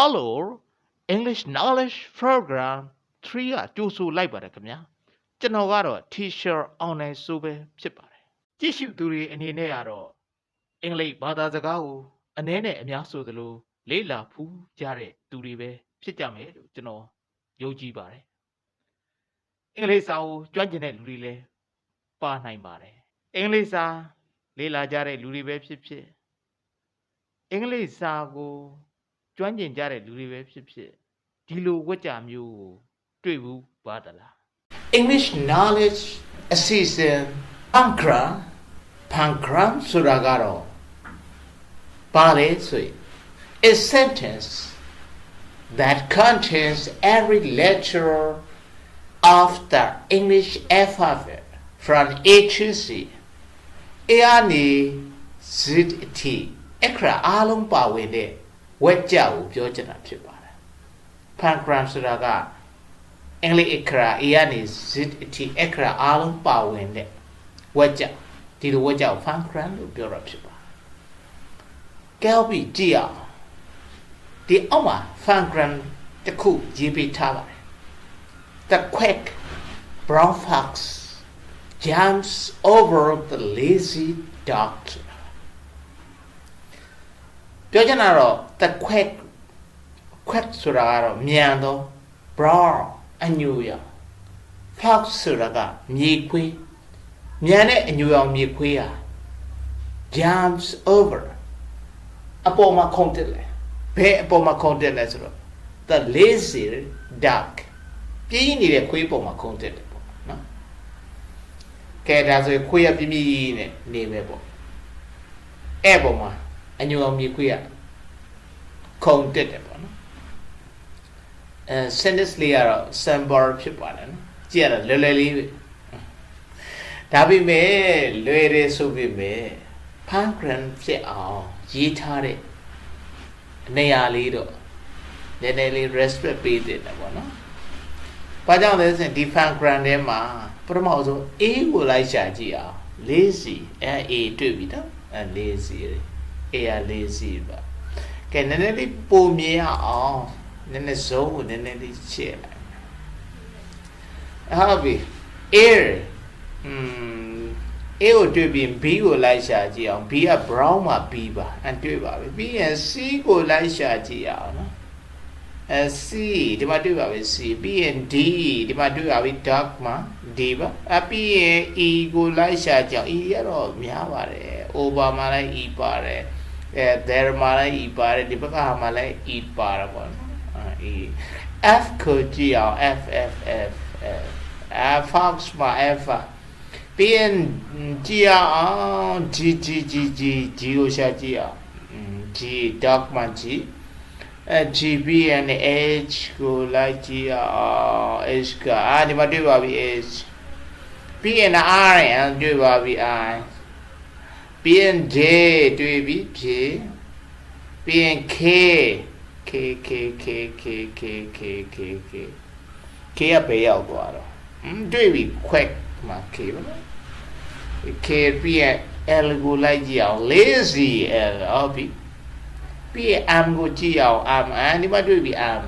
Hello English Knowledge Program 3ကကြိုးဆိုလိုက်ပါတယ်ခင်ဗျာကျွန်တော်ကတော့ Teacher အောင်နိုင်စိုးပဲဖြစ်ပါတယ်ကြည့်ရှုသူတွေအနေနဲ့ကတော့အင်္ဂလိပ်ဘာသာစကားကိုအနည်းနဲ့အများဆိုသလိုလေ့လာဖူးကြတဲ့သူတွေပဲဖြစ်ကြမယ်လို့ကျွန်တော်ယုံကြည်ပါတယ်အင်္ဂလိပ်စာကိုကျွမ်းကျင်တဲ့လူတွေလည်းပါနိုင်ပါတယ်အင်္ဂလိပ်စာလေ့လာကြတဲ့လူတွေပဲဖြစ်ဖြစ်အင်္ဂလိပ်စာကိုကျွမ်းကျင်ကြတဲ့လူတွေပဲဖြစ်ဖြစ်ဒီလိုဝတ်ကြမျိုးကိုတွေ့ဘူးပါတလား English knowledge အစီအစဉ် Pankram ဆိုတာကတော့ပါလေဆိုရင် a sentence that contains every letter of the English alphabet from A to Z A ကနေ Z အထိအခရာအားလုံးပါဝင်တဲ့ဝက်ကြကိုပြောချင်တာဖြစ်ပါတယ် Pankram ဆိုတာကအင်္ဂလိပ်အခရာ A ကနေ Z အထိအခရာအားလုံးပါဝင်တဲ့ဝက်ကြဒီလိုဝက်ကြကို Pankram လို့ပြောတာဖြစ်ပါတယ်ကဲပြီးကြည့်အောင်ဒီအောက်မှာ Pankram တစ်ခုရေးပေးထားပါတယ် The quick brown fox jumps over the lazy dog ပြောချင်တာတော့ the quick ဆိုတာကတော့မြန်သော brown အညူရောင် fox ဆိုတာကမြေခွေးမြန်တဲ့အညူရောင်မြေခွေးဟာ jumps over အပေါ်မှာခုန်တက်လေဘယ်အပေါ်မှာခုန်တက်လဲဆိုတော့ the lazy duck ပြင်းနေတဲ့ခွေးပေါ်မှာခုန်တက်တယ်ပေါ့နော်ကဲဒါဆိုရင်ခွေးရပြင်းပြင်းနဲ့နေမယ်ပေါ့အဲ့ပေါ်မှာအညူအောင်မြေခွေးကခုန်တက်တယ်ပေါ့နော်sentence လေးကတော့ sample ဖြစ်ပါတယ်နော်ကြည့်ရတာလွယ်လွယ်လေးပဲဒါပေမဲ့လွယ်တယ်ဆိုပေမဲ့ Pankram ဖြစ်အောင်ရေးထားတဲ့နေရာလေးတော့နည်းနည်းလေး respect ပေးတယ်ပေါ့နော်ဘာကြောင့်လဲဆိုရင်ဒီ Pankram ထဲမှာပထမဆုံး A ကိုလိုက်ရှာကြည့်အောင် lazy A တွေ့ပြီနော်lazy A က lazy ပါကဲနည်းနည်းလေးပုံမြင်ရအောင်နည်းနည်းဇုံးကိုနည်းနည်းလေးချဲ့လိုက်ဟုတ်ပြီ A ကိုတွေ့ပြီး B ကိုလိုက်ရှာကြည့်အောင် B က brown မှာ B ပါတွေ့ပါပြီပြီးရင် C ကိုလိုက်ရှာကြည့်အောင်နော်C ဒီမှာတွေ့ပါပြီ C ပြီးရင် D ဒီမှာတွေ့ပါပြီ dark မှာ D ပါပြီးရင် E ကိုလိုက်ရှာကြည့်အောင် E ကတော့များပါတယ် over မှာလည်း E ပါတယ်there မှာလည်း E ပါတယ်ဒီဘက်ကမှာလည်း E ပါတယ်ပေါ့နော်E F ကိုကြည့်အောင် F fox မှာ F ပြီးရင်ကြည့်အောင် G ကိုရှာကြည့်အောင် G dark မှာ G GB and H ကိုလိုက်ကြည့်အောင် H ကဒီမှာတွေ့ပါပြီ H ပြီးရင် R တွေ့ပါပြီ I ပြီးရင် J တွေ့ပြီ J ပြီးရင် K ကဘယ်ရောက်သွားတော့တွေ့ပြီ quick မှာ K ပါနော် K ပြီးရင် L ကိုလိုက်ကြည့်အောင် lazy L ဟုတ်ပြီပြီးရင် M ကိုကြည့်အောင် M ဒီမှာတွေ့ပြီ M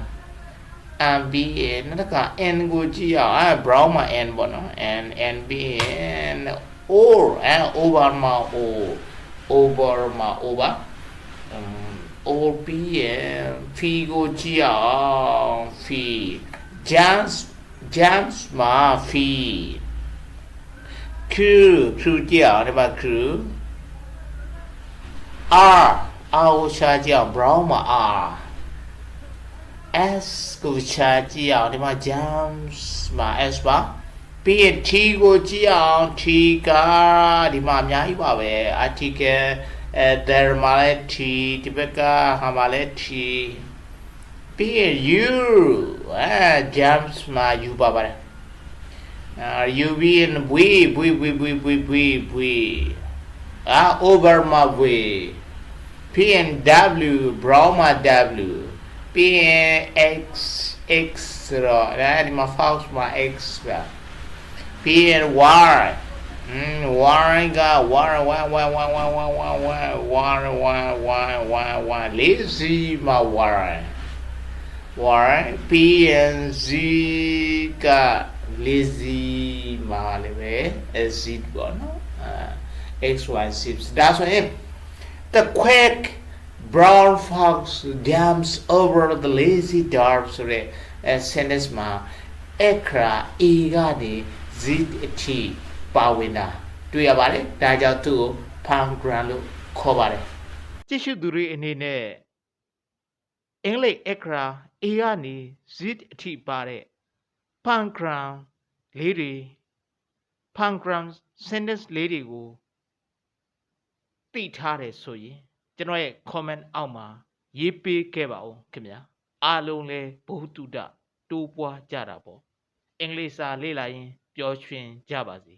ပြီးရင်နောက်က N ကိုကြည့်အောင် brown မှာ N ပေါ့နော် N ပြီးရင် O over မှာ over မှာ over O ပြီးရင် F ကိုကြည့်အောင် F jumps မှာ F Q ကြည့်အောင်ဒီမှာ Q R ကိုရှာကြည့်အောင် brown မှာ R S ကိုရှာကြည့်အောင်ဒီမှာ jumps မှာ S ပါပြီးရင် T ကိုကြည့်အောင် T ကဒီမှာအများကြီးပါပဲ article there မှာလည်း T ဒီဘက်ကဟာမှာလည်း T ပြီးရင် U jumps မှာ U ပါပါတယ်U ပြီးရင် V over မှာ V ပြီးရင် W brown မှာ W ပြီးရင် X ဆိုတော့ဒီမှာ fox မှာ X ပါပြီးရင် Y Warren got one lazy my Warren why P and Z က lazy မှာလည်းပဲ Z ပေါ့နော် X Y Z ဒါဆိုရင် the quick brown fox jumps over the lazy dog ဆိုတဲ့ sentence မှာ extra A ကနေ Z အထိပါဝင်တာတွေ့ရပါတယ်ဒါကြောင့်သူ့ကို pangram လို့ခေါ်ပါတယ်ကြည့်ရှုသူတွေအနေနဲ့အင်္ဂလိပ် extra A ကနေ Z အထိပါတဲ့ pangram လေးတွေ pangram sentence လေးတွေကိုသိထားတယ်ဆိုရင်ကျွန်တော်ရဲ့ comment အောက်မှာရေးပေးခဲ့ပါဦးခင်ဗျာအားလုံးလည်းဘုဟုတုတတိုးပွားကြတာပေါ့အင်္ဂလိပ်စာလေ့လာရင်ပျော်ရွှင်ကြပါစေ